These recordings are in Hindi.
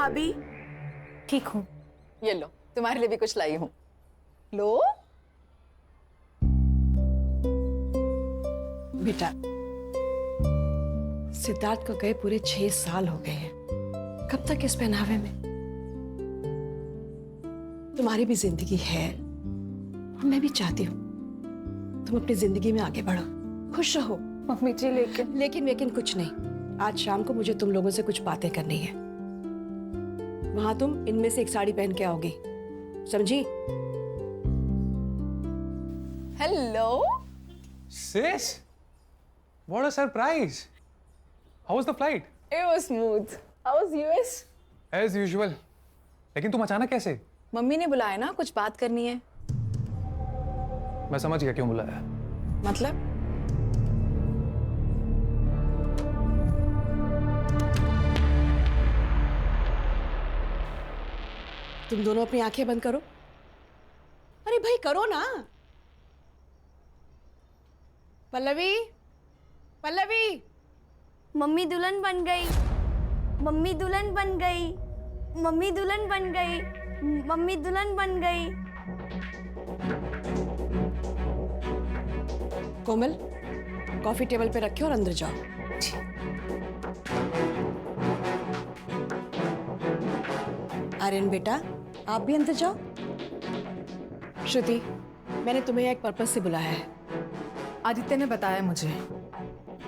भाभी? ठीक हूँ। ये लो, तुम्हारे लिए भी कुछ लाई हूँ। लो। बेटा, सिद्धार्थ को गए पूरे 6 साल हो गए हैं। कब तक इस पहनावे में? तुम्हारी भी जिंदगी है और मैं भी चाहती हूँ तुम अपनी जिंदगी में आगे बढ़ो, खुश रहो। मम्मी जी लेकिन कुछ नहीं। आज शाम को मुझे तुम लोगों से कुछ बातें करनी है। वहां तुम इनमें से एक साड़ी पहन के आओगी, समझी? Hello Sis, what a surprise! How was the flight? It was smooth. How was US? As usual. लेकिन तुम अचानक कैसे? मम्मी ने बुलाया ना, कुछ बात करनी है। मैं समझ गया क्यों बुलाया। मतलब? तुम दोनों अपनी आंखें बंद करो। अरे भाई करो ना। पल्लवी, पल्लवी। मम्मी दुल्हन बन गई, मम्मी दुल्हन बन गई, मम्मी दुल्हन बन गई, मम्मी दुल्हन बन गई। कोमल, कॉफी टेबल पे रखे और अंदर जाओ। आर्यन बेटा, आप भी अंदर जाओ। श्रुति, मैंने तुम्हें एक पर्पस से बुलाया है। आदित्य ने बताया मुझे,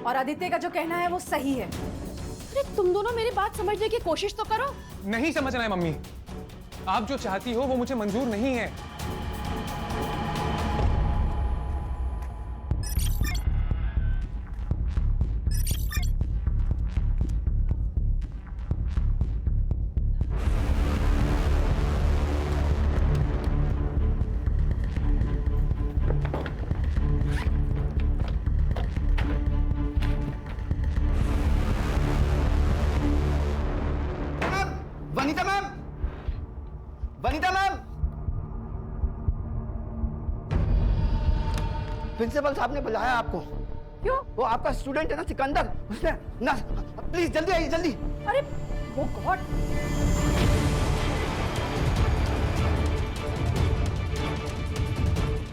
और आदित्य का जो कहना है वो सही है। अरे तुम दोनों मेरी बात समझने की कोशिश तो करो। नहीं समझना है मम्मी। आप जो चाहती हो वो मुझे मंजूर नहीं है। Vanita ma'am, Vanita ma'am, principal साहब ने बुलाया आपको। क्यों? वो आपका स्टूडेंट है ना सिकंदर, उसने ना, प्लीज जल्दी आइए जल्दी। अरे वो गॉड।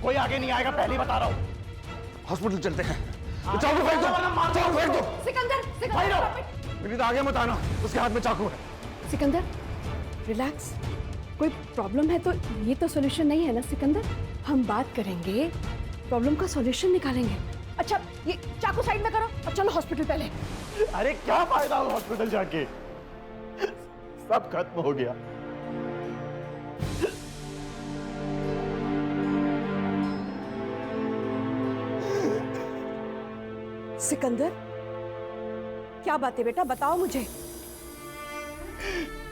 कोई आगे नहीं आएगा, पहले ही बता रहा हूँ। हॉस्पिटल चलते हैं। चाकू फेंक दो, चाकू फेंक दो। सिकंदर, मेरी तो आगे मत आना, उसके हाथ में चाकू है। सिकंदर, रिलैक्स। कोई प्रॉब्लम है तो ये तो सॉल्यूशन नहीं है ना सिकंदर। हम बात करेंगे, प्रॉब्लम का सॉल्यूशन निकालेंगे। अच्छा ये चाकू साइड में करो और चलो हॉस्पिटल पहले। अरे क्या फायदा हो हॉस्पिटल जाके, सब खत्म हो गया। सिकंदर, क्या बात है बेटा, बताओ मुझे।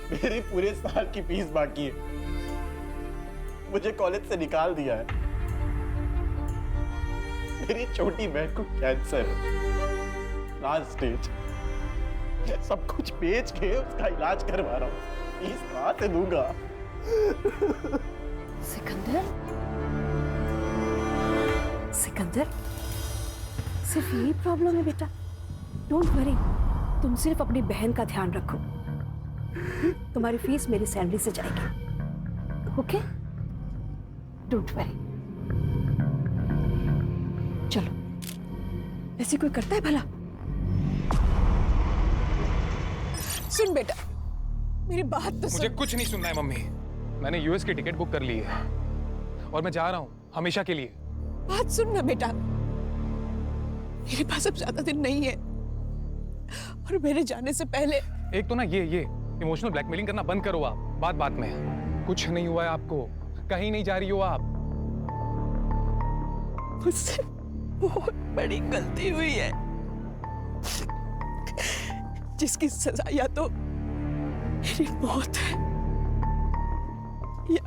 मेरी पूरे साल की फीस बाकी है, मुझे कॉलेज से निकाल दिया है। मेरी छोटी बहन को कैंसर है, लास्ट स्टेज। सब कुछ बेच के उसका इलाज करवा रहा हूँ, फीस कहां से दूंगा? सिकंदर, सिकंदर, सिर्फ यही प्रॉब्लम है बेटा। डोंट वरी, तुम सिर्फ अपनी बहन का ध्यान रखो। तुम्हारी फीस मेरी सैलरी से जाएगी, ओके? Don't worry. चलो, ऐसे कोई करता है भला? सुन बेटा, मेरी बात तो मुझे कुछ नहीं सुनना है मम्मी। मैंने यूएस की टिकट बुक कर ली है और मैं जा रहा हूँ हमेशा के लिए। बात सुन ना बेटा, मेरे पास अब ज्यादा दिन नहीं है और मेरे जाने से पहले। एक तो ना ये इमोशनल ब्लैकमेलिंग करना बंद करो आप, बात बात में। कुछ नहीं हुआ है आपको, कहीं नहीं जा रही हो आप। मुझसे बहुत बड़ी गलती हुई है, जिसकी सजा या तो मेरी मौत है या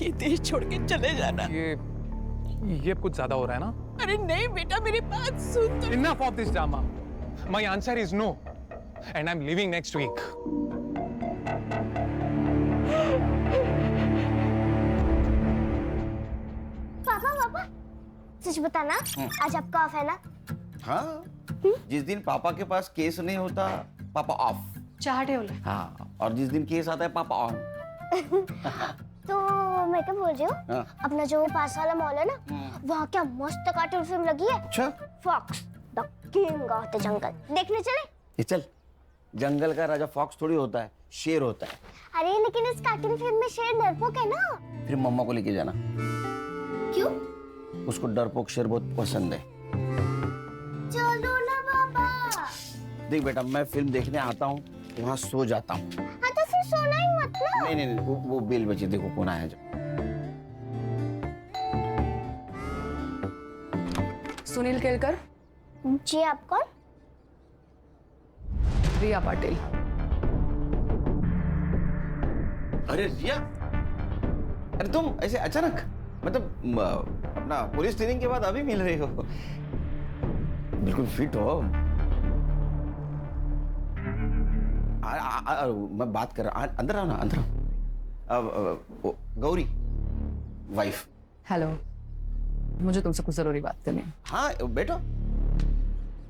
ये देश छोड़ के चले जाना। ये कुछ ज्यादा हो रहा है ना? अरे नहीं बेटा, मेरी बात सुन तो। Enough of this drama. My answer is no, and I'm leaving next week. पापा, सच बताना, आज आपका ऑफ है ना? हाँ, जिस दिन पापा के पास केस नहीं होता, पापा ऑफ। चाहटे हो हाँ, और जिस दिन केस आता है पापा ऑन। तो मैं क्या बोल रही हूँ, हाँ। अपना जो पास वाला मॉल है ना, वहाँ क्या मस्त कार्टून फिल्म लगी है। अच्छा Fox the King of the Jungle, देखने चले? ये चल, जंगल का राजा फॉक्स थोड़ी होता है, शेर होता है। अरे लेकिन इस कार्टून फिल्म में शेर डरपोक है ना। फिर मम्मा को लेके जाना, क्यों? उसको डरपोक शेर बहुत पसंद है। चलो ना बाबा। देख बेटा, मैं फिल्म देखने आता हूँ, वहाँ सो जाता हूँ। हाँ तो फिर सोना ही मत ना। नहीं नहीं नहीं, वो बेल बची, देखो कौन आया जब। सुनील केलकर। जी आप कौन? रिया पाटिल। अरे रिया, अरे तुम ऐसे अचानक, मतलब अपना पुलिस ट्रेनिंग के बाद अभी मिल रही हो? बिल्कुल फिट हो। मैं बात कर रहा, अंदर आओ ना, अंदर आओ। गौरी वाइफ। हेलो, मुझे तुमसे कुछ जरूरी बात करनी है। हाँ बैठो।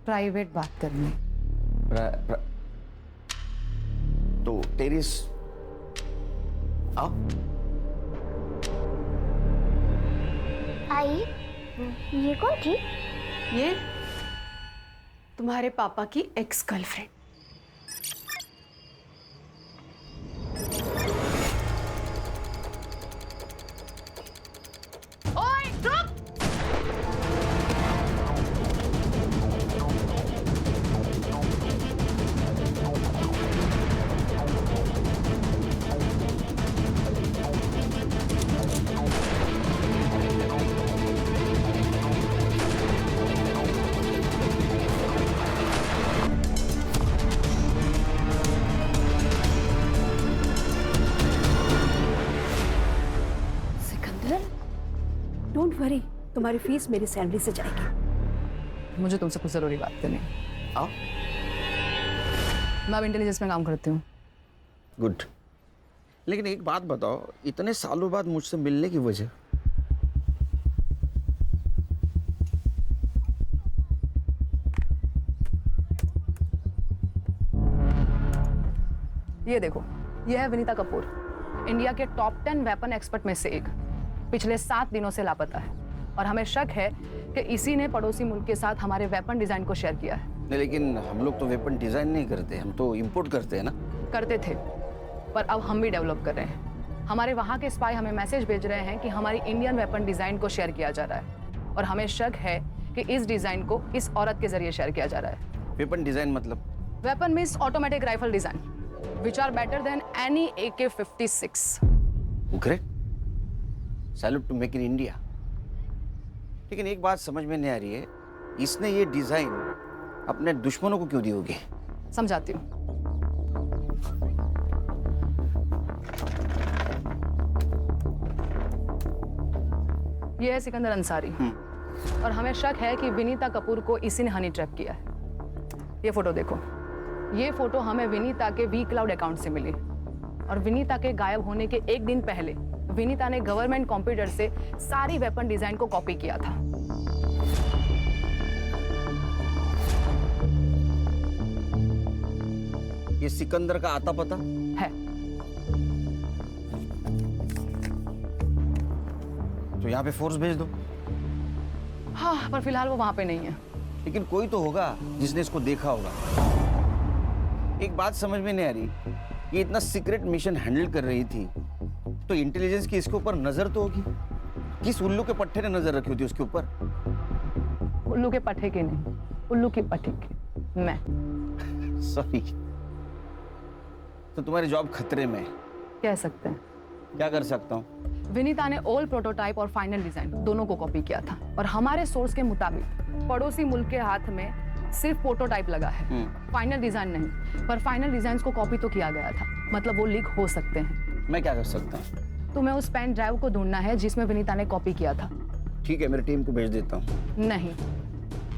प्राइवेट बात करनी है। तो टेरिस आओ। आई, ये कौन थी? ये तुम्हारे पापा की एक्स गर्लफ्रेंड। डोंट वरी, तुम्हारी फीस मेरी सैलरी से जाएगी। मुझे तुमसे कुछ जरूरी बात करनी है। आओ। मैं अब इंटेलिजेंस में काम करती हूँ। गुड। लेकिन एक बात बताओ, इतने सालों बाद मुझसे मिलने की वजह? ये देखो, ये है विनीता कपूर, इंडिया के टॉप 10 वेपन एक्सपर्ट में से एक। पिछले 7 दिनों से लापता है और हमें शक है कि इसी ने पड़ोसी मुल्क के साथ हमारे वेपन डिजाइन को शेयर किया है। नहीं, लेकिन हम लोग तो वेपन डिजाइन नहीं करते, हम तो इंपोर्ट करते हैं ना। करते थे, पर अब हम भी डेवलप कर रहे हैं। हमारे वहाँ के स्पाई हमें मैसेज भेज रहे हैं कि हमारी इंडियन वेपन डिजाइन को शेयर किया जा रहा है और हमें शक है कि इस डिजाइन को इस औरत के जरिए शेयर किया जा रहा है। वेपन डिजाइन मतलब? Weapon means automatic rifle design which are better than any AK-56. Great, salute to Make in India. लेकिन एक बात समझ में नहीं आ रही है, इसने ये डिजाइन अपने दुश्मनों को क्यों दी होगी? समझाती हूँ। ये है सिकंदर अंसारी और हमें शक है कि विनीता कपूर को इसी ने हनी ट्रैप किया है। ये फोटो देखो, ये फोटो हमें विनीता के वी क्लाउड अकाउंट से मिली और विनीता के गायब होने के एक दिन पहले विनीता ने गवर्नमेंट कंप्यूटर से सारी वेपन डिजाइन को कॉपी किया था। ये सिकंदर का आता पता है। तो यहाँ पे फोर्स भेज दो। हाँ, पर फिलहाल वो वहां पे नहीं है। लेकिन कोई तो होगा जिसने इसको देखा होगा। एक बात समझ में नहीं आ रही, ये इतना सीक्रेट मिशन हैंडल कर रही थी तो इंटेलिजेंस की इसके ऊपर नजर तो होगी। किस उल्लू के पट्टे ने नजर रखी होती उसके ऊपर? उल्लू के पट्टे की नहीं, उल्लू की पट्टी की मैं। सॉरी। तो तुम्हारी जॉब खतरे में है? कह सकते हैं। क्या कर सकता हूँ? विनीता ने ओल्ड प्रोटोटाइप और फाइनल डिजाइन दोनों को कॉपी किया था और हमारे सोर्स के मुताबिक पड़ोसी मुल्क के हाथ में सिर्फ प्रोटोटाइप लगा है, फाइनल डिजाइन नहीं। पर फाइनल डिजाइन को कॉपी तो किया गया था, मतलब वो लीक हो सकते हैं। मैं क्या कर सकता हूँ? तुम्हें उस पेन ड्राइव को ढूंढना है जिसमें विनीता ने कॉपी किया था। ठीक है, मेरी टीम को भेज देता हूँ। नहीं,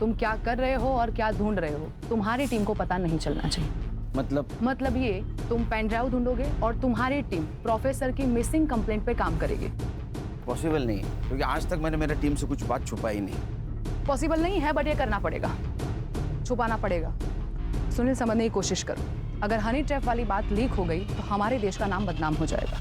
तुम क्या कर रहे हो और क्या ढूंढ रहे हो तुम्हारी टीम को पता नहीं चलना चाहिए। मतलब ये, तुम पेन ड्राइव ढूंढोगे और तुम्हारी टीम प्रोफेसर की मिसिंग कंप्लेंट पे काम करेगी। पॉसिबल नहीं है, क्योंकि आज तक मैंने मेरी टीम से कुछ बात छुपाई नहीं। पॉसिबल नहीं है, बट ये करना पड़ेगा, छुपाना पड़ेगा। सुनील, समझने की कोशिश करो। अगर हनी ट्रैप वाली बात लीक हो गई तो हमारे देश का नाम बदनाम हो जाएगा।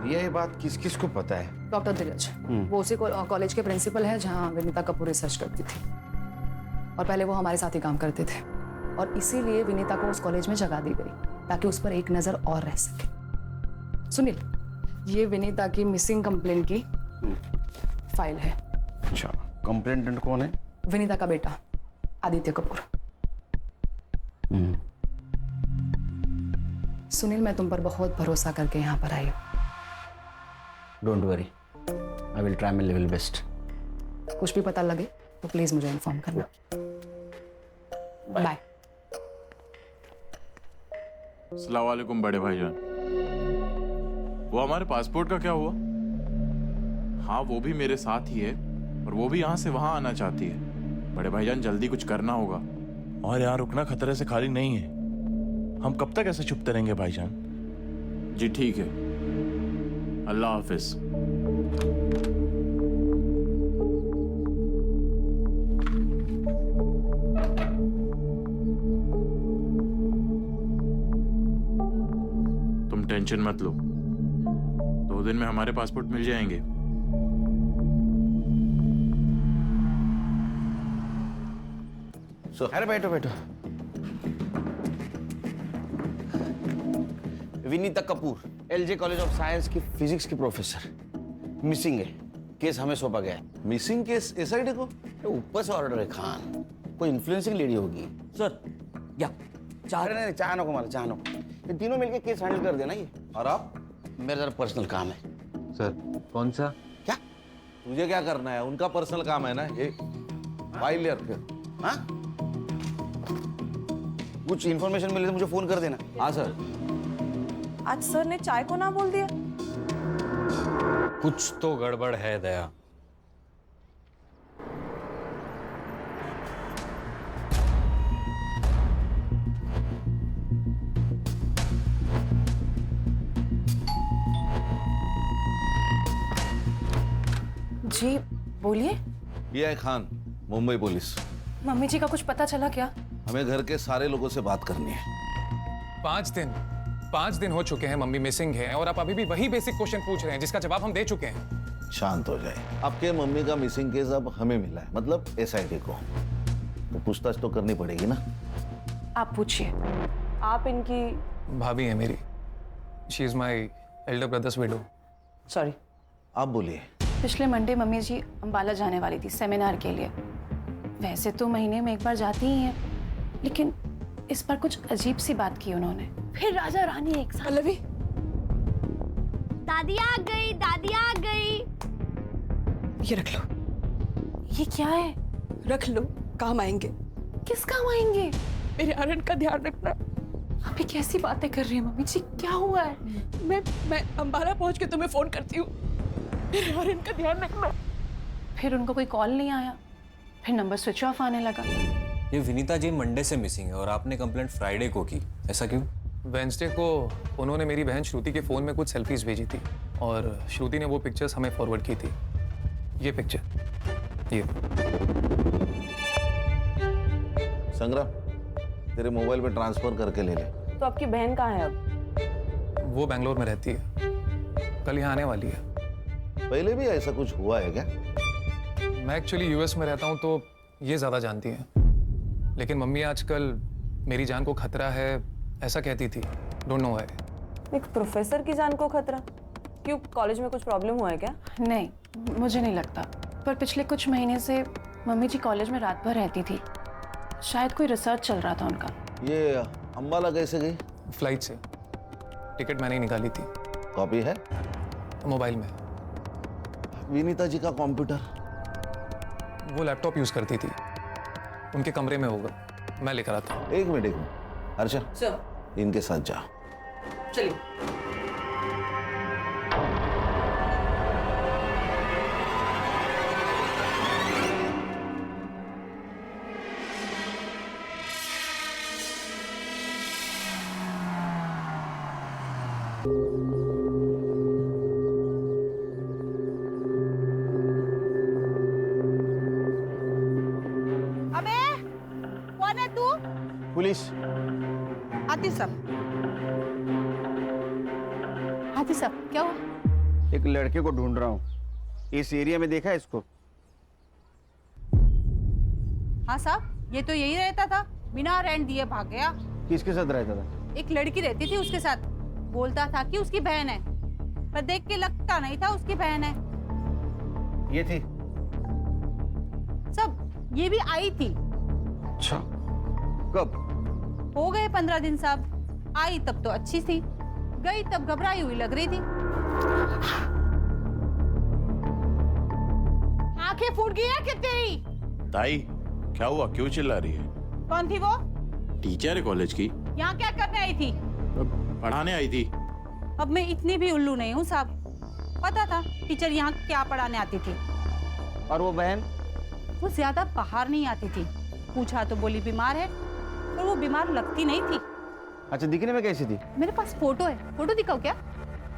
ये बात किस किस को पता है? डॉक्टर धीरज, वो उसी कॉलेज के प्रिंसिपल है जहाँ विनीता कपूर रिसर्च करती थी, और पहले वो हमारे साथ ही काम करते थे, और इसीलिए विनीता को उस कॉलेज में जगह दी गई ताकि उस पर एक नजर और रह सके। सुनील, ये विनीता की मिसिंग कंप्लेंट की फाइल है। अच्छा, कंप्लेंटेंट कौन है? विनीता का बेटा आदित्य कपूर। सुनील, मैं तुम पर बहुत भरोसा करके यहाँ पर आई हूँ। Don't worry, I will try my level best. कुछ भी पता लगे तो प्लीज मुझे इन्फॉर्म करना। बाय। अस्सलाम वालेकुम बड़े भाईजान। वो हमारे पासपोर्ट का क्या हुआ? हाँ, वो भी मेरे साथ ही है, और वो भी यहाँ से वहाँ आना चाहती है। बड़े भाईजान, जल्दी कुछ करना होगा। और यहाँ रुकना खतरे से खाली नहीं है। हम कब तक ऐसे छुपते रहेंगे भाईजान? जी ठीक है, अल्लाह हाफिज। तुम टेंशन मत लो, 2 दिन में हमारे पासपोर्ट मिल जाएंगे। अरे बैठो बैठो। Vinita Kapoor, LJ college of science की फिजिक्स की प्रोफेसर, मिसिंग है। केस हमें सौंपा गया है। मिसिंग केस एसआईडी को? ऊपर से ऑर्डर है खान, कोई इन्फ्लुएंसिंग लेडी होगी। सर या अरे नहीं, चाह नको मारा, चाह नको। ये तीनों मिलके केस हैंडल कर देना। ये और आप? मेरा जरा पर्सनल काम है। सर कौन सा? क्या तुझे क्या करना है? उनका पर्सनल काम है ना ये। फाइल ले फिर। हाँ, कुछ इन्फॉर्मेशन मिले तो मुझे फोन कर देना। हाँ सर। आज सर ने चाय को ना बोल दिया। कुछ तो गड़बड़ है दया। जी बोलिए। ये है खान, मुंबई पुलिस। मम्मी जी का कुछ पता चला क्या? हमें घर के सारे लोगों से बात करनी है। 5 दिन हो चुके हैं मम्मी मिसिंग है, और आप अभी भी वही बेसिक क्वेश्चन पूछ रहे हैं जिसका जवाब हम दे चुके हैं। शांत हो जाए। आपके मम्मी का मिसिंग केस अब हमें मिला है, मतलब एसआईटी को, तो पूछताछ तो करनी पड़ेगी ना। आप पूछिए। आप इनकी भाभी है मेरी। She is my elder brothers window. Sorry. आप बोलिए। पिछले मंडे मम्मी जी अंबाला जाने वाली थी सेमिनार के लिए। वैसे तो महीने में एक बार जाती ही हैं, लेकिन इस बार कुछ अजीब सी बात की उन्होंने। फिर राजा रानी एक साथ। पल्लवी, दादी आ गई, दादी आ गई। ये रख लो। ये क्या है? रख लो, काम आएंगे। किस काम आएंगे? मेरे आर्यन का ध्यान रखना। अभी कैसी बातें कर रही है मम्मी जी? क्या हुआ है? मैं अंबाला पहुंच के तुम्हें फोन करती हूँ। मेरे आर्यन का ध्यान रखना। फिर उनको कोई कॉल नहीं आया, फिर नंबर स्विच ऑफ आने लगा। ये विनीता जी मंडे से मिसिंग है और आपने कंप्लेंट फ्राइडे को की, ऐसा क्यों? वेंसडे को उन्होंने मेरी बहन श्रुति के फ़ोन में कुछ सेल्फीज भेजी थी, और श्रुति ने वो पिक्चर्स हमें फॉरवर्ड की थी। ये पिक्चर, ये। संग्राम, तेरे मोबाइल पे ट्रांसफर करके ले ले। तो आपकी बहन कहाँ है अब? वो बेंगलोर में रहती है, कल यहाँ आने वाली है। पहले भी ऐसा कुछ हुआ है क्या? मैं एक्चुअली यूएस में रहता हूँ तो ये ज़्यादा जानती हैं, लेकिन मम्मी आजकल मेरी जान को खतरा है ऐसा कहती थी। Don't know why. एक प्रोफेसर की जान को खतरा? क्यों, कॉलेज में कुछ प्रॉब्लम हुआ है क्या? नहीं, मुझे नहीं लगता, पर पिछले कुछ महीने से मम्मी जी कॉलेज में रात भर रहती थी। शायद कोई रिसर्च चल रहा था उनका। ये अंबाला कैसे गई? फ्लाइट से। टिकट मैंने ही निकाली थी। कॉपी है मोबाइल में। विनीता जी का कंप्यूटर? वो लैपटॉप यूज़ करती थी, उनके कमरे में होगा, मैं लेकर आता हूँ। एक मिनट हर्षा, सर इनके साथ जा। चलिए। पुलिस। आती साहब। आती साहब, क्या हुआ? एक लड़के को ढूंढ रहा हूँ, इस एरिया में देखा है इसको? हाँ साहब, ये तो यही रहता था, बिना रेंट दिए भाग गया। किसके साथ रहता था? एक लड़की रहती थी उसके साथ, बोलता था कि उसकी बहन है, पर देख के लगता नहीं था उसकी बहन है। ये थी? सब ये भी आई थी। अच्छा, कब? हो गए 15 दिन साहब। आई तब तो अच्छी थी, गई तब घबराई हुई लग रही थी। आंखें फूट गई है क्या तेरी? ताई क्या हुआ, क्यों चिल्ला रही है? कौन थी वो? टीचर है कॉलेज की। यहाँ क्या करने आई थी? पढ़ाने आई थी। अब मैं इतनी भी उल्लू नहीं हूँ साहब, पता था टीचर यहाँ क्या पढ़ाने आती थी। और वो बहन? वो ज्यादा बाहर नहीं आती थी, पूछा तो बोली बीमार है, पर वो बीमार लगती नहीं थी। अच्छा, दिखने में कैसी थी? मेरे पास फोटो है, फोटो दिखाओ क्या?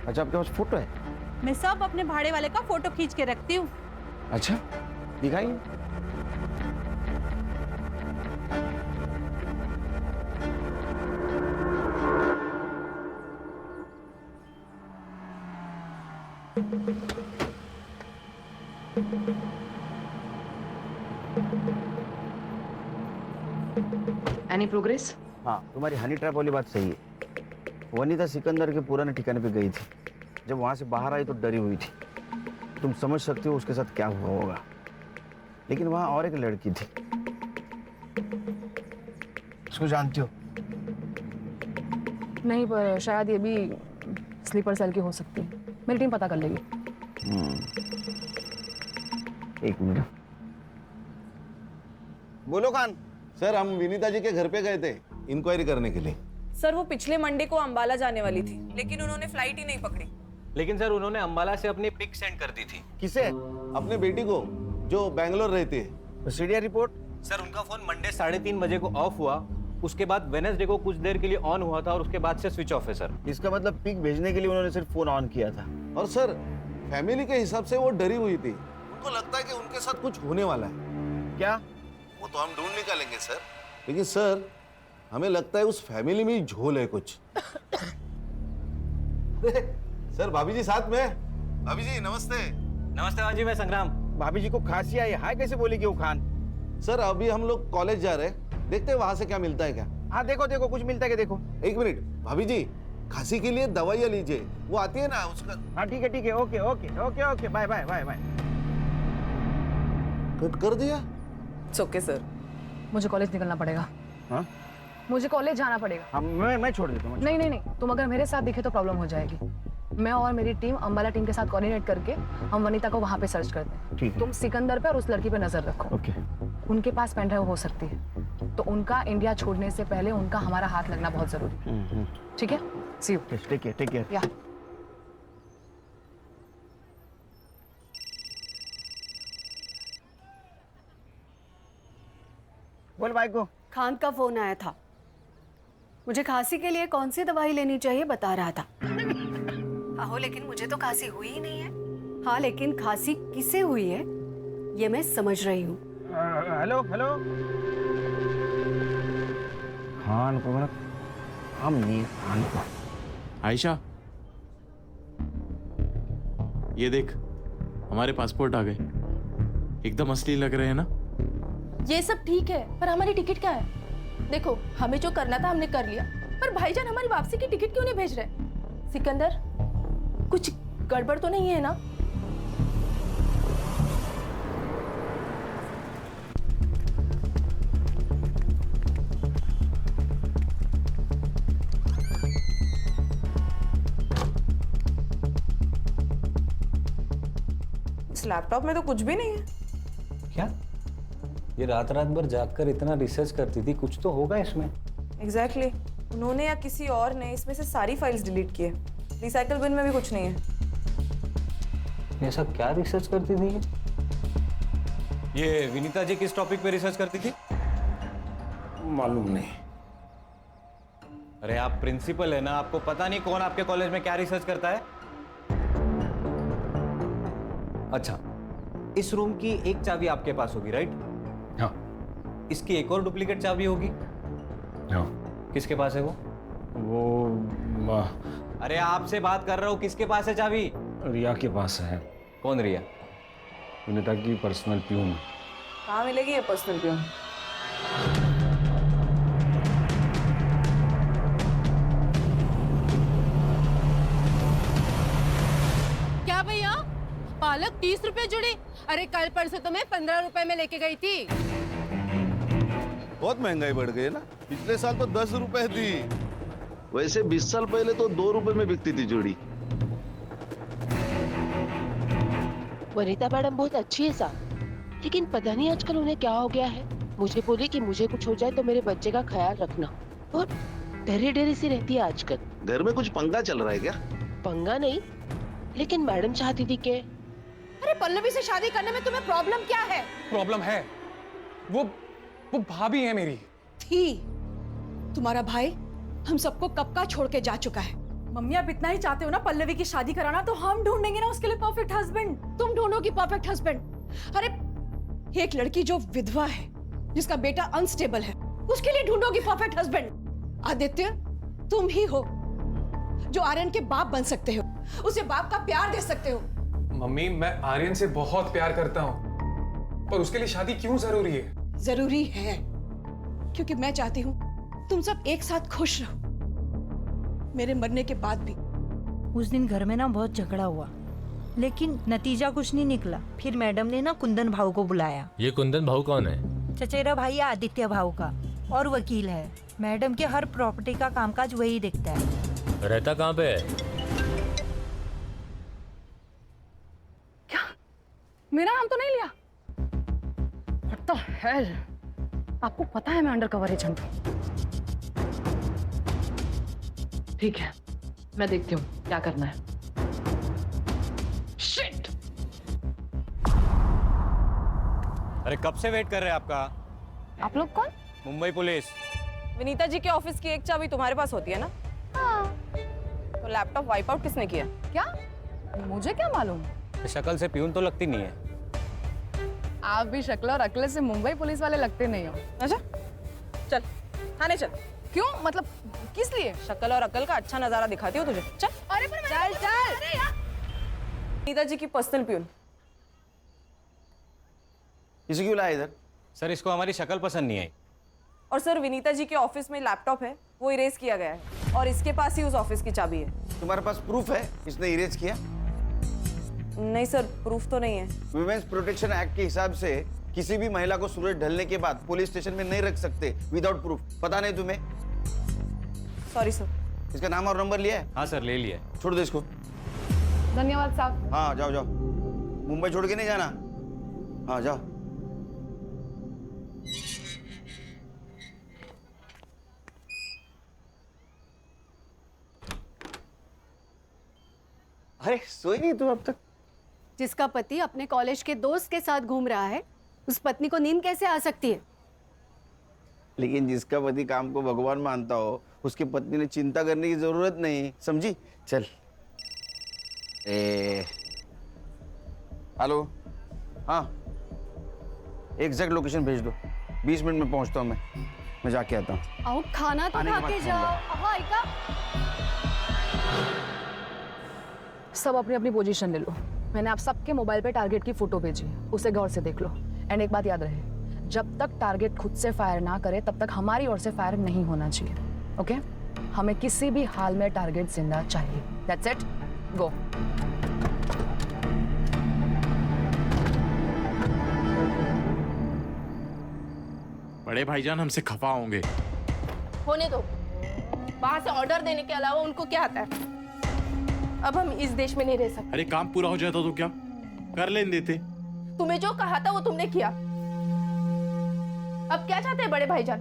अच्छा, आपके पास फोटो है? मैं सब अपने भाड़े वाले का फोटो खींच के रखती हूँ। अच्छा, दिखाइए। Any progress? हाँ, तुम्हारी हनी ट्रैप वाली बात सही है। वनीता सिकंदर के पुराने ठिकाने पे गई थी, जब वहां से बाहर आई तो डरी हुई थी। तुम समझ सकते हो उसके साथ क्या हुआ होगा। लेकिन वहां और एक लड़की थी, उसको जानती हो? नहीं, पर शायद ये भी स्लीपर सेल की हो सकती है। मेरी टीम पता कर लेगी। एक मिनट। बोलो खान। सर, हम विनीता जी के घर पे गए थे इंक्वायरी करने के लिए। सर, वो पिछले मंडे को अंबाला जाने वाली थी, लेकिन उन्होंने फ्लाइट ही नहीं पकड़ी। लेकिन सर उन्होंने अंबाला से अपनी पिक सेंड कर दी थी। किसे? अपने बेटी को, जो बैंगलोर रहती है। CDR report? सर उनका फोन मंडे 3:30 बजे को ऑफ हुआ, उसके बाद वेडनेसडे को कुछ देर के लिए ऑन हुआ था और उसके बाद से स्विच ऑफ है सर। इसका मतलब पिक भेजने के लिए उन्होंने सिर्फ फोन ऑन किया था। और सर, फैमिली के हिसाब से वो डरी हुई थी। उनको लगता है कि उनके साथ कुछ होने वाला है। क्या? वो तो हम ढूंढ निकालेंगे सर, लेकिन सर हमें लगता है उस फैमिली में ही झोल है कुछ। सर, भाभी जी साथ में। भाभी जी नमस्ते। नमस्ते भाजी, मैं संग्राम। भाभी जी को खांसी आई, हाय कैसे बोलेगी वो खान? सर, अभी हम लोग कॉलेज जा रहे हैं, देखते हैं वहां से क्या मिलता है क्या। हाँ देखो देखो, कुछ मिलता है क्या देखो। एक मिनट भाभी जी, खांसी के लिए दवाइयाँ लीजिए, वो आती है ना उसका। हाँ ठीक है, okay okay okay okay, bye bye bye bye. Cut कर दिया? It's okay sir. मुझे कॉलेज निकलना पड़ेगा। हाँ? मुझे कॉलेज जाना पड़ेगा। हाँ, मैं छोड़ देता हूँ। नहीं नहीं नहीं, तुम अगर मेरे साथ दिखे तो प्रॉब्लम हो जाएगी। मैं और मेरी टीम अंबाला टीम के साथ कोऑर्डिनेट करके हम वनीता को वहां पे सर्च करते हैं। ठीक है। तुम सिकंदर पे और उस लड़की पे नजर रखो। ओके। उनके पास पेन ड्राइव हो सकती है, तो उनका इंडिया छोड़ने से पहले उनका हमारा हाथ लगना बहुत जरूरी है। ठीक है? See you. Take care. या बोल भाई को। खान का फोन आया था, मुझे खांसी के लिए कौन सी दवाई लेनी चाहिए बता रहा था। आहो, लेकिन मुझे तो खांसी हुई ही नहीं है। हाँ, लेकिन खांसी किसे हुई है ये मैं समझ रही हूँ। Hello hello. खान को मतलब हम नहीं, खान को। आयशा, ये देख, हमारे पासपोर्ट आ गए। एकदम असली लग रहे हैं ना? ये सब ठीक है, पर हमारी टिकट क्या है? देखो, हमें जो करना था हमने कर लिया, पर भाईजान हमारी वापसी की टिकट क्यों नहीं भेज रहे? सिकंदर, कुछ गड़बड़ तो नहीं है ना? इस लैपटॉप में तो कुछ भी नहीं है। क्या? ये रात भर जागकर इतना रिसर्च करती थी, कुछ तो होगा इसमें। एग्जैक्टली उन्होंने या किसी और ने इसमें से सारी फाइल्स डिलीट किए। रिसाइकल बिन में भी कुछ नहीं है। ऐसा क्या रिसर्च करती थी ये? विनीता जी किस टॉपिक पे रिसर्च करती थी? मालूम नहीं। अरे आप प्रिंसिपल है ना, आपको पता नहीं कौन आपके कॉलेज में क्या रिसर्च करता है? अच्छा, इस रूम की एक चाबी आपके पास होगी, राइट? हाँ। इसकी एक और डुप्लीकेट चाबी होगी? हाँ। किसके पास है वो अरे आपसे बात कर रहा हूँ, किसके पास है चाबी? रिया के पास है। कौन रिया? विनीता की पर्सनल प्यून। कहाँ मिलेगी ये पर्सनल प्यून? क्या भैया, पालक 30 रुपए जुड़ी? अरे कल परसों तो मैं 15 रुपए में लेके गई थी। बहुत महंगाई बढ़ गई है ना, पिछले साल तो 10 रुपए थी। वैसे 20 साल पहले तो 2 रुपए में बिकती थी जोड़ी। वनीता मैडम बहुत अच्छी है साहब, लेकिन पता नहीं आजकल उन्हें क्या हो गया है। मुझे बोली कि मुझे कुछ हो जाए तो मेरे बच्चे का ख्याल रखना, और डरी डरी सी रहती है आजकल। घर में कुछ पंगा चल रहा है क्या? पंगा नहीं, लेकिन मैडम चाहती थी कि अरे पल्लवी से शादी करने में तुम्हें प्रॉब्लम क्या है? प्रॉब्लम है, वो भाभी है मेरी। थी। तुम्हारा भाई हम सबको कब का छोड़ के जा चुका है। मम्मी आप इतना ही चाहते हो ना पल्लवी की शादी कराना, तो हम ढूंढेंगे ना उसके लिए परफेक्ट हस्बैंड। तुम ढूंढोगी परफेक्ट हस्बैंड? अरे एक लड़की जो विधवा है, जिसका बेटा अनस्टेबल है, उसके लिए ढूंढोगी परफेक्ट हस्बैंड। आदित्य तुम ही हो जो आर्यन के बाप बन सकते हो, उसे बाप का प्यार दे सकते हो। मम्मी मैं आर्यन से बहुत प्यार करता हूँ, पर उसके लिए शादी क्यों जरूरी है? जरूरी है क्योंकि मैं चाहती हूँ तुम सब एक साथ खुश रहो, मेरे मरने के बाद भी। उस दिन घर में ना बहुत झगड़ा हुआ, लेकिन नतीजा कुछ नहीं निकला। फिर मैडम ने ना कुंदन भाऊ को बुलाया। ये कुंदन भाऊ कौन है? चचेरा भाई आदित्य भाऊ का, और वकील है। मैडम के हर प्रॉपर्टी का कामकाज वही देखता है। रहता कहाँ पे है? क्या मेरा नाम तो नहीं लिया? What the hell? आपको पता है मैं अंडर कवर एजेंट हूँ। ठीक है, मैं देखती हूँ क्या करना है। Shit! अरे कब से वेट कर रहे हैं आपका? आप लोग कौन? मुंबई पुलिस। विनीता जी के ऑफिस की एक चाबी तुम्हारे पास होती है ना? हाँ। तो लैपटॉप वाइप आउट किसने किया? क्या? मुझे क्या मालूम? शक्ल से प्यून तो लगती नहीं है। आप भी शक्ल और अकल से मुंबई पुलिस वाले लगते नहीं हो। अच्छा चल थाने चल। क्यों? मतलब किस लिए? शक्ल और अकल का अच्छा नजारा दिखाती हो तुझे। चल। अरे पर चल चल। विनीता जी की पर्सनल प्यून। इसे क्यों लाया इधर? सर इसको हमारी शक्ल पसंद नहीं आई। और सर विनीता जी के ऑफिस में लैपटॉप है, वो इरेज किया गया है, और इसके पास ही उस ऑफिस की चाबी है। तुम्हारे पास प्रूफ है इसने इरेज किया? नहीं सर, प्रूफ तो नहीं है। वुमेन्स प्रोटेक्शन एक्ट के हिसाब से किसी भी महिला को सूरज ढलने के बाद पुलिस स्टेशन में नहीं रख सकते विदाउट प्रूफ। पता नहीं तुम्हें? Sorry sir. इसका नाम और नंबर लिया है? हाँ सर ले लिया। छोड़ दो इसको। धन्यवाद साहब। हाँ जाओ जाओ, मुंबई छोड़ के नहीं जाना। हाँ जाओ। अरे सोई नहीं तू अब तक? जिसका पति अपने कॉलेज के दोस्त के साथ घूम रहा है, उस पत्नी को नींद कैसे आ सकती है? लेकिन जिसका पति काम को भगवान मानता हो, उसकी पत्नी ने चिंता करने की जरूरत नहीं, समझी? चल। हेलो, हाँ एग्जैक्ट लोकेशन भेज दो। 20 मिनट में पहुंचता हूँ मैं जाके आता हूँ। आओ खाना तो खा के जाओ। हाँ इका। सब अपनी अपनी पोजीशन ले लो। मैंने आप सबके मोबाइल पे टारगेट की फोटो भेजी है, उसे गौर से देख लो। एंड एक बात याद रहे, जब तक टारगेट खुद से फायर ना करे तब तक हमारी ओर से फायर नहीं होना चाहिए। ओके? हमें किसी भी हाल में टारगेट जिंदा चाहिए। दैट्स इट, गो। बड़े भाईजान हमसे खफा होंगे। होने दो, वहां से ऑर्डर देने के अलावा उनको क्या आता है? अब हम इस देश में नहीं रह सकते। अरे काम पूरा हो जाता तो क्या कर लेने देते? तुम्हें जो कहा था वो तुमने किया। अब क्या चाहते हैं बड़े भाईजान?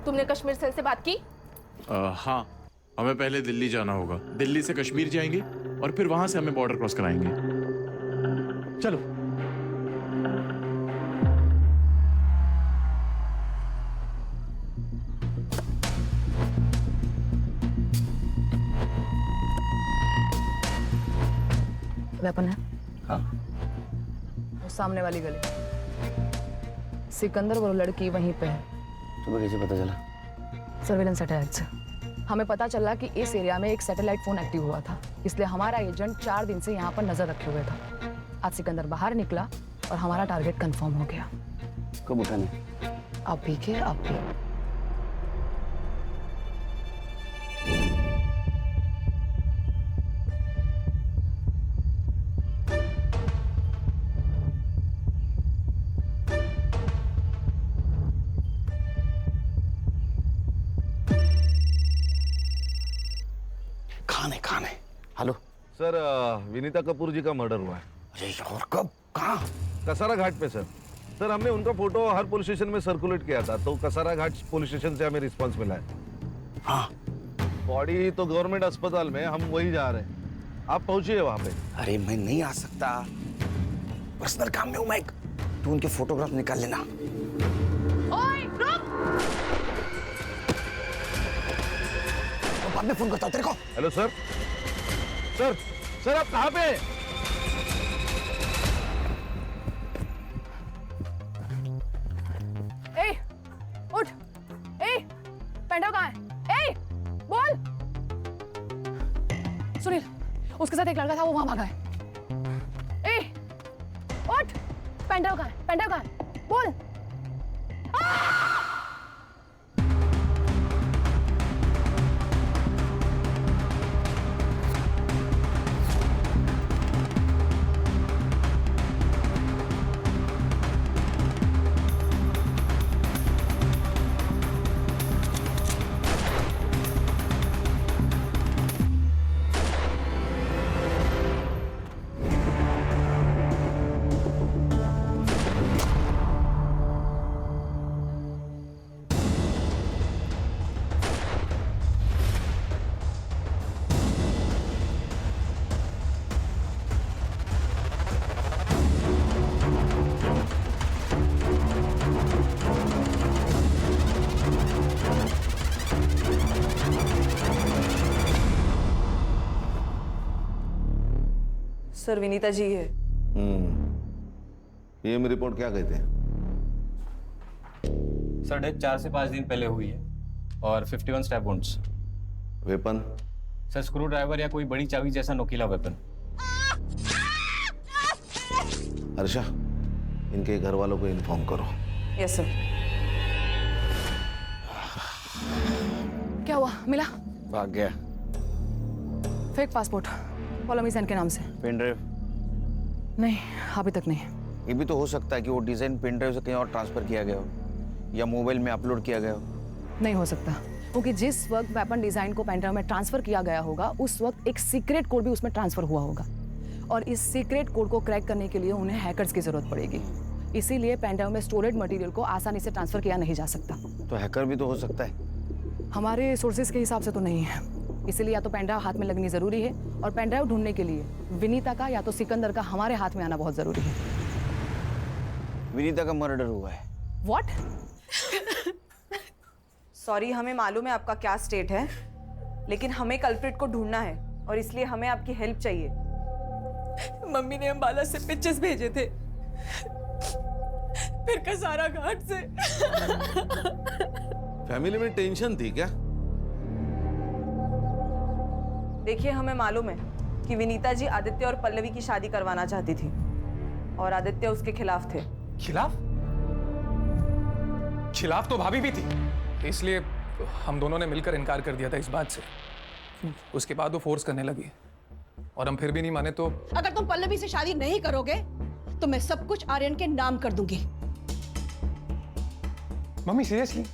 तुमने कश्मीर सेल से बात की? हाँ, हमें पहले दिल्ली जाना होगा। दिल्ली से कश्मीर जाएंगे और फिर वहां से हमें बॉर्डर क्रॉस कराएंगे। चलो। वेपन है? हाँ। सामने वाली गली। सिकंदर वो लड़की वहीं पे है। तुम्हें कैसे पता चला? सर्वेलेंस सैटेलाइट से हमें पता चला कि इस एरिया में एक सैटेलाइट फोन एक्टिव हुआ था, इसलिए हमारा एजेंट 4 दिन से यहाँ पर नजर रखे हुए था। आज सिकंदर बाहर निकला और हमारा टारगेट कंफर्म हो गया। कब उठाने? आप भी के आप भी। खाने। हेलो सर, विनीता कपूर जी का मर्डर हुआ है। अरे और कब? कहाँ? कसारा घाट पे सर। सर, हमने उनका फोटो हर पुलिस स्टेशन में सर्कुलेट किया था, तो कसारा घाट पुलिस स्टेशन से हमें रिस्पांस मिला है। हाँ, बॉडी तो गवर्नमेंट अस्पताल में, हम वही जा रहे हैं। आप पहुंचिए वहां पे। अरे मैं नहीं आ सकता, पर्सनल काम में हूँ मैं। तू उनके फोटोग्राफ निकाल लेना। ओए रुक! तो बाद में फोन करता हूँ तेरे को। Hello sir. सर आप कहाँ पे? ए, उठ! ए, पेंडो कहाँ है? ए, बोल! सुनील, उसके साथ एक लड़का था, वो वहां भागा है। ए, उठ! पेंडो कहाँ है? पेंडो कहाँ है? बोल! सर, विनीता जी है। ये रिपोर्ट क्या कहते हैं? सर, डेथ 4 से 5 दिन पहले हुई है और 51 stab wounds. Weapon? Sir, screw driver या कोई बड़ी चाबी जैसा नोकीला वेपन। हर्षा, इनके घर वालों को इन्फॉर्म करो। Yes sir. क्या हुआ? मिला? भाग गया। फेक पासपोर्ट पॉलोमीजन के नाम से। Pen drive? नहीं, अभी तक नहीं। ये भी तो हो सकता है कि वो डिजाइन पेन ड्राइव से कहीं और ट्रांसफर किया गया हो या मोबाइल में अपलोड किया गया हो। नहीं हो सकता, क्योंकि जिस वक्त वेपन डिजाइन को पेन ड्राइव में ट्रांसफर किया गया होगा, उस वक्त एक सीक्रेट कोड भी उसमें ट्रांसफर हुआ होगा, और इस सीक्रेट कोड को क्रैक करने के लिए उन्हें हैकर्स की जरूरत पड़ेगी। इसीलिए पेन ड्राइव में स्टोरेड मटेरियल को आसानी से ट्रांसफर किया नहीं जा सकता। तो हैकर भी तो हो सकता है। हमारे सोर्सेज के हिसाब से तो नहीं है, इसीलिए या तो पेन ड्राइव हाथ में लगनी जरूरी है, और पेन ड्राइव ढूंढने के लिए विनीता का या तो सिकंदर का हमारे हाथ में आना बहुत जरूरी है। विनीता का मर्डर हुआ है। व्हाट? सॉरी, हमें मालूम है आपका क्या स्टेट है, लेकिन हमें कल्प्रिट को ढूंढना है और इसलिए हमें आपकी हेल्प चाहिए। मम्मी ने अंबाला से पिक्चर्स भेजे थे, फिर कसारा घाट से। फैमिली में टेंशन थी क्या? देखिए, हमें मालूम है कि विनीता जी आदित्य और पल्लवी की शादी करवाना चाहती थी और आदित्य उसके खिलाफ थे। खिलाफ? खिलाफ तो भाभी भी थी, इसलिए हम दोनों ने मिलकर इनकार कर दिया था इस बात से। उसके बाद वो फोर्स करने लगी और हम फिर भी नहीं माने तो। अगर तुम पल्लवी से शादी नहीं करोगे तो मैं सब कुछ आर्यन के नाम कर दूंगी। मम्मी सीरियसली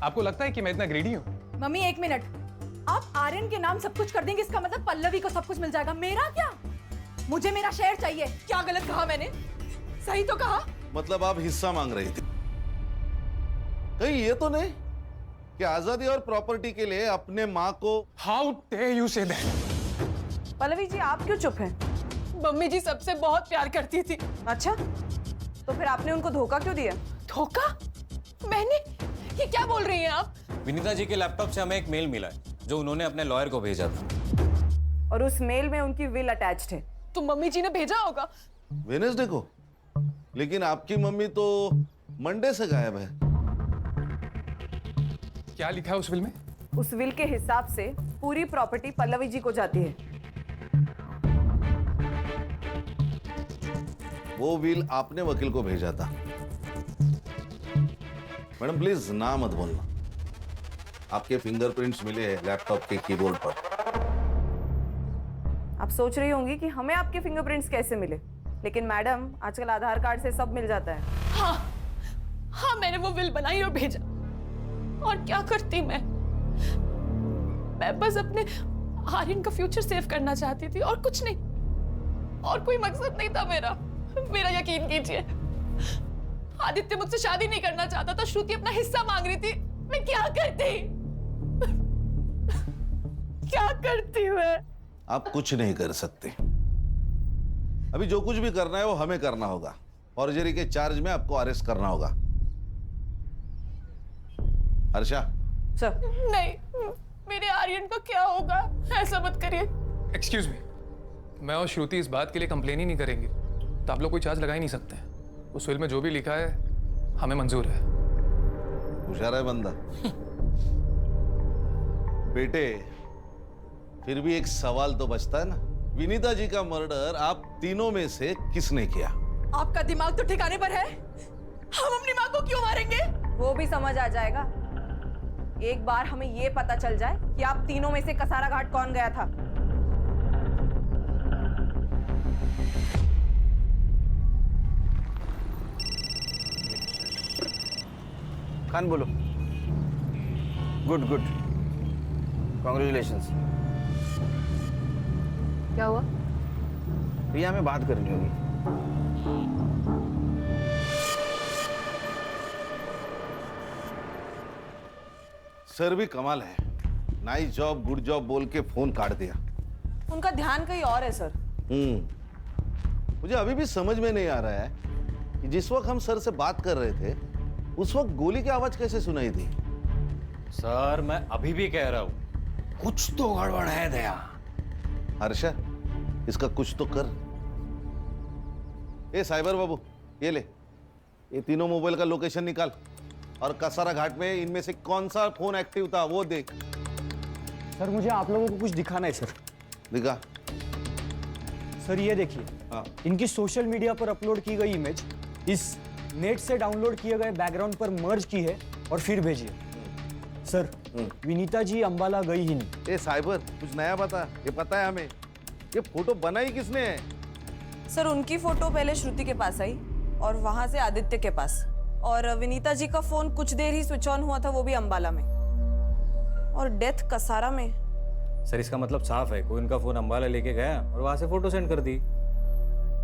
आपको लगता है कि मैं इतना ग्रीडी हूँ? मम्मी एक मिनट, आप आर्यन के नाम सब कुछ कर देंगे, इसका मतलब पल्लवी को सब कुछ मिल जाएगा। मेरा क्या? मुझे मेरा शेयर चाहिए। क्या गलत कहा मैंने? सही तो कहा। मतलब आप हिस्सा मांग रही थी? कहीं ये तो नहीं कि आजादी और प्रॉपर्टी के लिए अपने माँ को। How dare you say that? Pallavi ji, आप क्यों चुप हैं? मम्मी जी सबसे बहुत प्यार करती थी। अच्छा, तो फिर आपने उनको धोखा क्यों दिया? धोखा? मैंने? ये क्या बोल रही हैं आप? विनीता जी के लैपटॉप से हमें एक मेल मिला है जो उन्होंने अपने लॉयर को भेजा था, और उस मेल में उनकी विल अटैच्ड है। तो मम्मी जी ने भेजा होगा। वेडनेसडे को? लेकिन आपकी मम्मी तो मंडे से गायब है। क्या लिखा है उस विल में? उस विल के हिसाब से पूरी प्रॉपर्टी पल्लवी जी को जाती है। वो विल आपने वकील को भेजा था। मैडम प्लीज ना मत बोलना। आपके फिंगरप्रिंट्स मिले हैं लैपटॉप के कीबोर्ड पर। आप सोच रही होंगी कि हमें आपके फिंगरप्रिंट्स कैसे मिले, लेकिन मैडम आजकल आधार कार्ड से सब मिल जाता है। हाँ हाँ, मैंने वो विल बनाई और भेजा। और क्या करती मैं बस अपने आर्यन का फ्यूचर सेव करना चाहती थी और कुछ नहीं, और कोई मकसद नहीं था मेरा। मेरा यकीन कीजिए, आदित्य मुझसे शादी नहीं करना चाहता था, श्रुति अपना हिस्सा मांग रही थी। मैं क्या करती क्या करती मैं? आप कुछ नहीं कर सकते। अभी जो कुछ भी करना है वो हमें करना होगा। फॉर्जरी के चार्ज में आपको अरेस्ट करना होगा। हर्षा। सर। नहीं, मेरे आर्यन का क्या होगा? ऐसा मत करिए। एक्सक्यूज मी, मैं और श्रुति इस बात के लिए कंप्लेन ही नहीं करेंगे तो आप लोग कोई चार्ज लगा ही नहीं सकते। उस विल में जो भी लिखा है हमें मंजूर है। होशियार है बंदा। बेटे, फिर भी एक सवाल तो बचता है ना, विनीता जी का मर्डर आप तीनों में से किसने किया? आपका दिमाग तो ठिकाने पर है? हम अपनी माँ को क्यों मारेंगे? वो भी समझ आ जाएगा एक बार हमें ये पता चल जाए कि आप तीनों में से कसारा घाट कौन गया था। खान बोलो। Good good, congratulations. क्या हुआ? प्रिया में बात करनी होगी। सर भी कमाल है, नाइस जॉब गुड जॉब बोल के फोन काट दिया। उनका ध्यान कहीं और है सर। मुझे अभी भी समझ में नहीं आ रहा है कि जिस वक्त हम सर से बात कर रहे थे उस वक्त गोली की आवाज कैसे सुनाई थी? सर मैं अभी भी कह रहा हूं कुछ तो गड़बड़ है दया। हर्षा, इसका कुछ तो कर। ए साइबर बाबू, ये ले, ये तीनों मोबाइल का लोकेशन निकाल और कसारा घाट में इनमें से कौन सा फोन एक्टिव था वो देख। सर मुझे आप लोगों को कुछ दिखाना है सर। दिखा। सर ये देखिए, इनकी सोशल मीडिया पर अपलोड की गई इमेज इस नेट से डाउनलोड किए गए बैकग्राउंड पर मर्ज की है और फिर भेजी है। सर विनीता जी अंबाला गई ही नहीं। ए साइबर, कुछ नया बता। ये पता है हमें, ये फोटो बनाई किसने है? सर उनकी फोटो पहले श्रुति के पास आई और वहां से आदित्य के पास, और विनीता जी का फोन कुछ देर ही स्विच ऑन हुआ था, वो भी अंबाला में, और डेथ कसारा में। सर इसका मतलब साफ है, कोई उनका फोन अंबाला लेके गया और वहां से फोटो सेंड कर दी।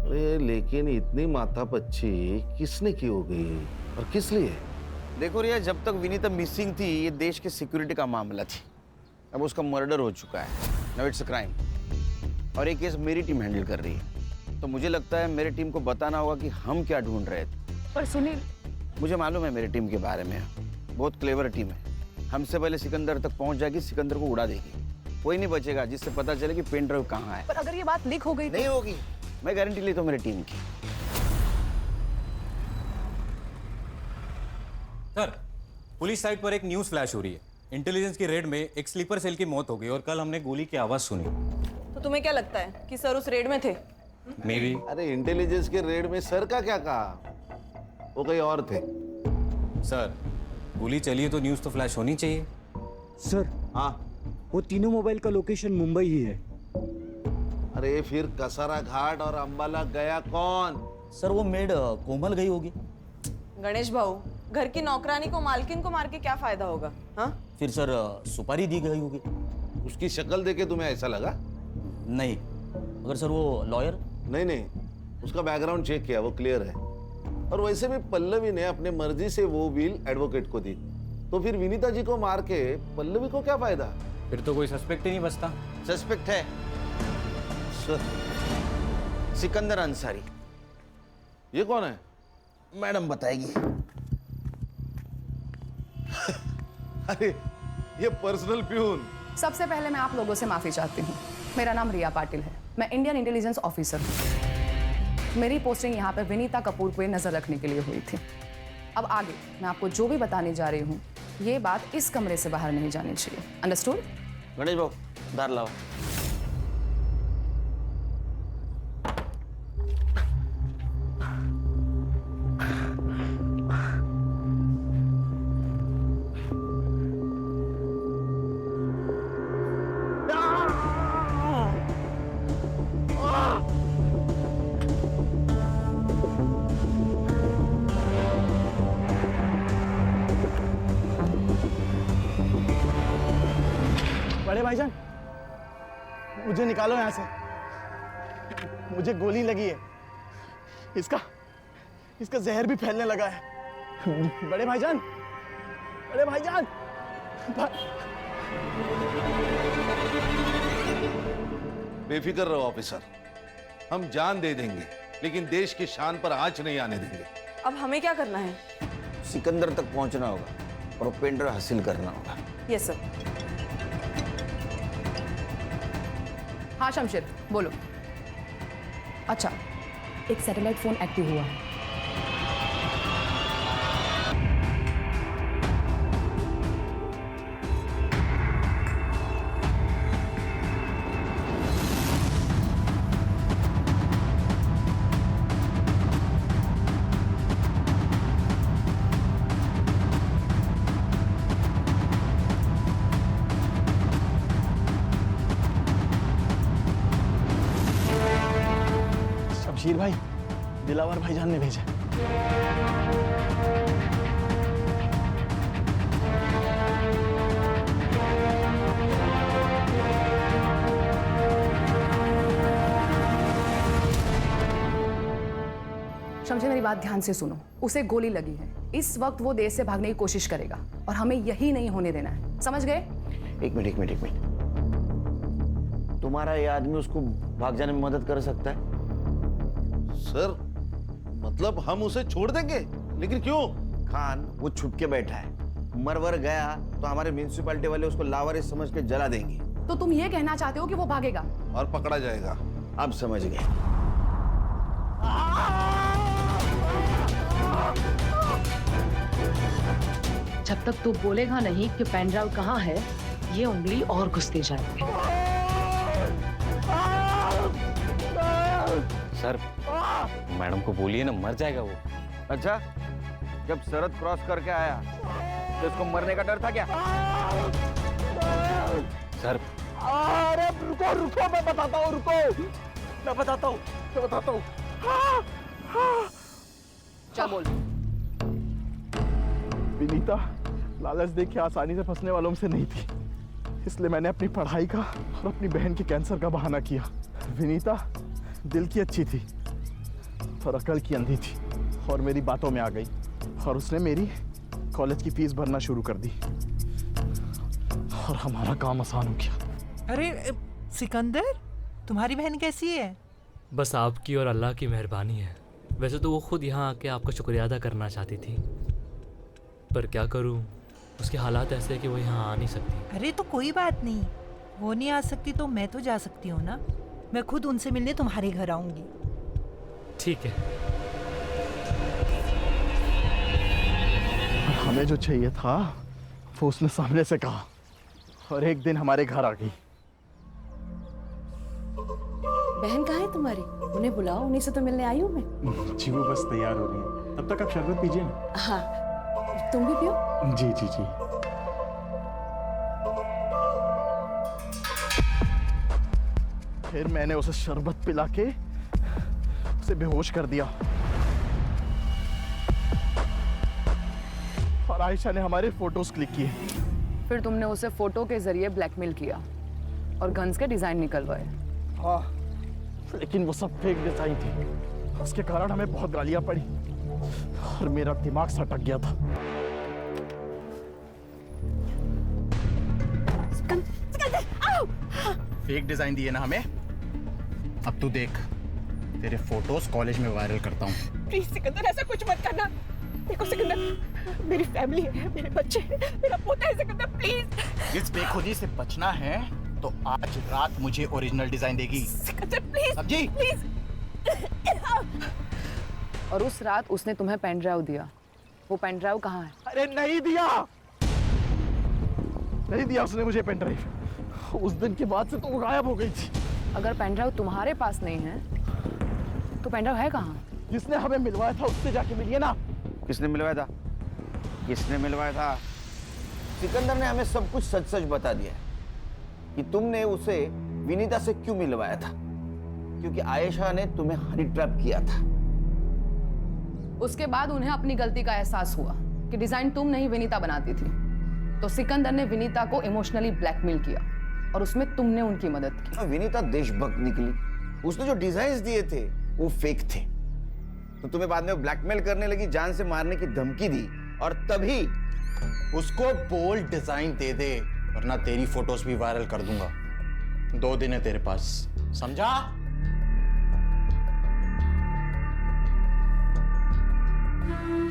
अरे लेकिन इतनी माथापच्ची किसने की होगी और किस लिए? देखो रिया, जब तक विनीता मिसिंग थी ये देश के सिक्योरिटी का मामला थी। अब उसका मर्डर हो चुका है, नाउ इट्स अ क्राइम, और ये केस मेरी टीम हैंडल कर रही है। तो मुझे लगता है मेरी टीम को बताना होगा कि हम क्या ढूंढ रहे थे। पर सुनील, मुझे मालूम है मेरी टीम के बारे में, बहुत क्लेवर टीम है। हमसे पहले सिकंदर तक पहुंच जाएगी, सिकंदर को उड़ा देगी, कोई नहीं बचेगा जिससे पता चले कि पेन ड्राइव कहाँ है। पर अगर ये बात लीक हो गई नहीं होगी, मैं गारंटी लेता हूँ मेरी टीम की। सर पुलिस साइट पर एक न्यूज फ्लैश हो रही है। इंटेलिजेंस की रेड में एक स्लीपर सेल की मौत हो गई और कल हमने गोली की आवाज सुनी। तो तुम्हें क्या लगता है कि सर उस रेड में थे? May be. अरे इंटेलिजेंस के रेड में सर का क्या कहा, वो कहीं और थे। सर गोली चली है तो न्यूज तो फ्लैश होनी चाहिए। सर हाँ, वो तीनों मोबाइल का लोकेशन मुंबई ही है। अरे फिर कसारा घाट और अंबाला गया कौन? सर वो मेड कोमल गई होगी। गणेश भाऊ, घर की नौकरानी को मालकिन को मार के क्या फायदा होगा? हाँ, फिर सर सुपारी दी गई होगी। उसकी शक्ल देखे तुम्हें ऐसा लगा? नहीं, अगर सर वो लॉयर? नहीं, उसका बैकग्राउंड चेक किया, वो क्लियर है। और वैसे भी पल्लवी ने अपने मर्जी से वो विल एडवोकेट को दी, तो फिर विनीता जी को मार के पल्लवी को क्या फायदा? फिर तो कोई सस्पेक्ट ही नहीं बचता। सस्पेक्ट है सर, सिकंदर अंसारी। ये कौन है? मैडम बताएगी। अरे ये पर्सनल प्यून। सबसे पहले मैं आप लोगों से माफी चाहती हूँ। मेरा नाम रिया पाटिल है, मैं इंडियन इंटेलिजेंस ऑफिसर हूँ। मेरी पोस्टिंग यहाँ पे विनीता कपूर पे नजर रखने के लिए हुई थी। अब आगे मैं आपको जो भी बताने जा रही हूँ, ये बात इस कमरे से बाहर नहीं जानी चाहिए। अंडरस्टूड? गणेश बाबू दार लाओ। बड़े भाईजान, मुझे निकालो यहाँ से। मुझे गोली लगी है। इसका जहर भी फैलने लगा है। बड़े भाईजान, बड़े भाईजान। बेफिक्र रहो ऑफिसर, हम जान दे देंगे लेकिन देश की शान पर आंच नहीं आने देंगे। अब हमें क्या करना है? सिकंदर तक पहुंचना होगा और पेंडर हासिल करना होगा। Yes sir. हाँ शमशेर, बोलो। अच्छा, एक सैटेलाइट फोन एक्टिव हुआ है। शमशीर भाई, दिलावर भाईजान ने भेजा। शमशेर मेरी बात ध्यान से सुनो। उसे गोली लगी है। इस वक्त वो देश से भागने की कोशिश करेगा और हमें यही नहीं होने देना है। समझ गए? एक मिनट। तुम्हारा ये आदमी उसको भाग जाने में मदद कर सकता है? सर, मतलब हम उसे छोड़ देंगे? लेकिन क्यों? खान वो छुप के बैठा है। मरवर गया तो हमारे म्युनिसिपैलिटी वाले उसको लावारिस समझ के जला देंगे। तो तुम ये कहना चाहते हो कि वो भागेगा और पकड़ा जाएगा? अब समझ गए। जब तक तू बोलेगा नहीं कि पेन ड्राइव कहाँ है, ये उंगली और घुसती जाएगी। सर, मैडम को बोलिए ना, मर जाएगा वो। अच्छा, जब सरहद क्रॉस करके आया तो इसको मरने का डर था क्या? सर, अरे रुको, मैं बताता हूँ। क्या बोल? विनीता लालच देख के आसानी से फंसने वालों में से नहीं थी, इसलिए मैंने अपनी पढ़ाई का और अपनी बहन के कैंसर का बहाना किया। विनीता दिल की अच्छी थी और अकल की अंधी थी और मेरी बातों में आ गई और उसने मेरी कॉलेज की फीस भरना शुरू कर दी और हमारा काम आसान हो गया। अरे सिकंदर, तुम्हारी बहन कैसी है? बस आपकी और अल्लाह की मेहरबानी है। वैसे तो वो खुद यहाँ आके आपका शुक्रिया अदा करना चाहती थी, पर क्या करूँ, उसके हालात ऐसे हैं कि वो यहाँ आ नहीं सकती। अरे तो कोई बात नहीं, वो नहीं आ सकती तो मैं तो जा सकती हूँ ना। मैं खुद उनसे मिलने तुम्हारे घर आऊंगी। ठीक है। हमें जो चाहिए था वो उसने सामने से कहा और एक दिन हमारे घर आ गई। बहन कहाँ है तुम्हारी? उन्हें बुलाओ, उन्हीं से तो मिलने आई हूँ मैं। जी वो बस तैयार हो रही है, तब तक आप शरबत पीजिए ना। हाँ, तुम भी पियो। जी। फिर मैंने उसे शरबत पिला के उसे बेहोश कर दिया और आयशा ने हमारे फोटोज क्लिक किए। फिर तुमने उसे फोटो के जरिए ब्लैकमेल किया और गन्स के डिजाइन निकलवाए। हाँ, लेकिन वो सब फेक डिजाइन थी। उसके कारण हमें बहुत गालियां पड़ी और मेरा दिमाग सटक गया था। फेक डिजाइन दिए ना हमें। अब तू देख, तेरे फोटोज कॉलेज में वायरल करता हूँ। प्लीज सिकंदर, ऐसा कुछ मत करना। देखो सिकंदर, मेरी फैमिली है, मेरे बच्चे हैं, मेरा पोता है। सिकंदर प्लीज। इस बेखुदी से बचना है तो आज रात मुझे ओरिजिनल डिजाइन देगी। सिकंदर प्लीज। समझी? प्लीज और उस रात उसने तुम्हें पेन ड्राइव दिया, वो पेन ड्राइव कहाँ है? अरे नहीं दिया, नहीं दिया उसने मुझे पेन ड्राइव। उस दिन के बाद से तो वो गायब हो गई थी। अगर पेन ड्राइव तुम्हारे पास नहीं है तो पेन ड्राइव है कहाँ? जिसने हमें मिलवाया था उससे जाके मिलिए ना। किसने मिलवाया था? किसने मिलवाया था? सिकंदर ने हमें सब कुछ सच सच बता दिया कि तुमने उसे विनीता से क्यों मिलवाया था, क्योंकि आयशा ने तुम्हें हनी ट्रैप किया था। उसके बाद उन्हें अपनी गलती का एहसास हुआ कि डिजाइन तुम नहीं विनीता बनाती थी, तो सिकंदर ने विनीता को इमोशनली ब्लैकमेल किया और उसमें तुमने उनकी मदद की। विनीता देशभक्त निकली, उसने जो डिजाइन दिए थे वो फेक थे, तो तुम्हें बाद में ब्लैकमेल करने लगी, जान से मारने की धमकी दी, और तभी उसको बोल्ड डिजाइन दे दे वरना तेरी फोटोज भी वायरल कर दूंगा। 2 दिन है तेरे पास, समझा?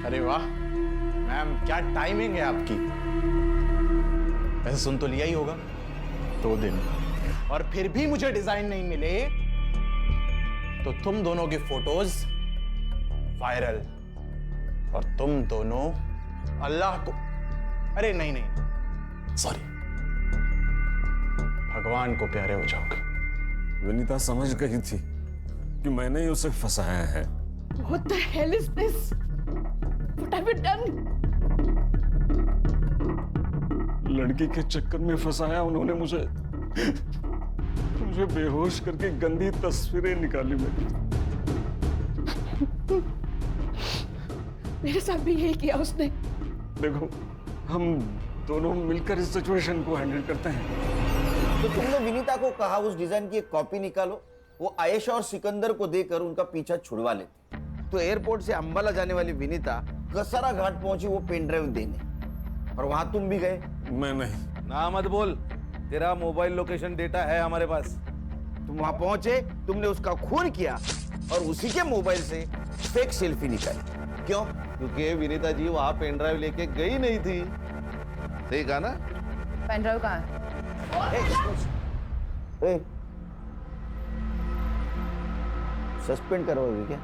अरे वाह मैम, क्या टाइमिंग है आपकी। वैसे सुन तो लिया ही होगा, 2 दिन, और फिर भी मुझे डिजाइन नहीं मिले तो तुम दोनों की फोटोज वायरल, और तुम दोनों अल्लाह को, अरे नहीं नहीं सॉरी, भगवान को प्यारे हो जाओगे। विनीता समझ गई थी कि मैंने ही उसे फंसाया है। What the hell is this? What have you done? लड़की के चक्कर में फंसाया उन्होंने मुझे बेहोश करके गंदी तस्वीरें निकाली मेरी। मेरे साथ भी यही किया उसने। देखो, हम दोनों मिलकर इस सिचुएशन को हैंडल करते हैं। तो तुमने विनीता को कहा उस डिजाइन की एक कॉपी निकालो, वो आयशा और सिकंदर को देकर उनका पीछा छुड़वा लेते। तो एयरपोर्ट से अंबाला जाने वाली विनीता कसारा घाट पहुंची वो पेन ड्राइव देने, और वहां तुम भी गए। मैं नहीं। ना मत बोल, तेरा मोबाइल लोकेशन डेटा है हमारे पास। तुम वहां पहुंचे, तुमने उसका खून किया और उसी के मोबाइल से फेक सेल्फी निकाली। क्यों? क्योंकि विनीता जी वहां पेन ड्राइव लेके गई नहीं थी। सही कहा ना? पेन ड्राइव कहाँ है? सस्पेंड करोगे क्या?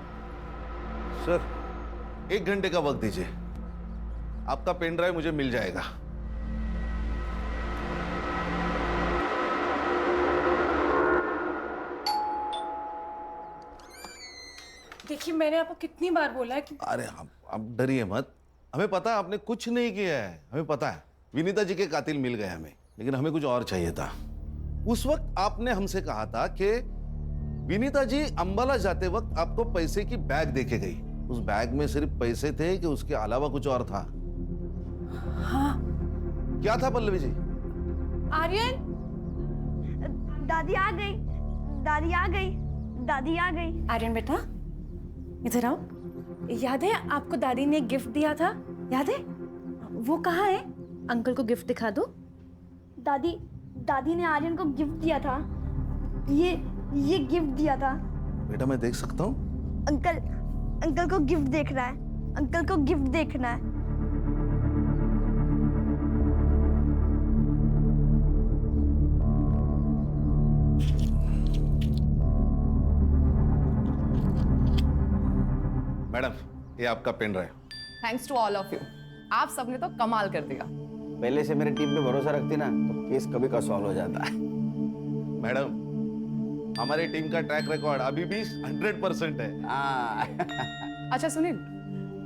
सर, 1 घंटे का वक्त दीजिए, आपका पेन ड्राइव मुझे मिल जाएगा। देखिए, मैंने आपको कितनी बार बोला है कि अरे आप डरिए मत, हमें पता है आपने कुछ नहीं किया है, हमें पता है विनीता जी के कातिल मिल गए हमें, लेकिन हमें कुछ और चाहिए था। उस वक्त आपने हमसे कहा था कि विनीता जी अंबाला जाते वक्त आपको पैसे की बैग देके गई। उस बैग में सिर्फ पैसे थे कि उसके अलावा कुछ और था? हाँ। क्या था पल्लवी जी? आर्यन, दादी आ गई, दादी आ गई, दादी आ गई। आर्यन बेटा, इधर आओ। याद है आपको दादी ने गिफ्ट दिया था? याद है? वो कहाँ है? अंकल को गिफ्ट दिखा दो। दादी ने आर्यन को गिफ्ट दिया था। ये गिफ्ट दिया था। बेटा मैं देख सकता हूँ? अंकल को गिफ्ट देखना है, अंकल को गिफ्ट देखना है। मैडम, ये आपका pen drive. Thanks to all of you, आप सबने तो कमाल कर दिया। पहले से मेरे टीम पे भरोसा रखती ना तो केस कभी का सॉल्व हो जाता है। मैडम, हमारी टीम का ट्रैक रिकॉर्ड अभी भी 100% है। अच्छा सुनील,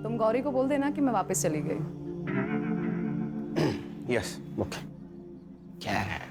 तुम गौरी को बोल देना कि मैं वापस चली गई। Yes, okay. क्या है?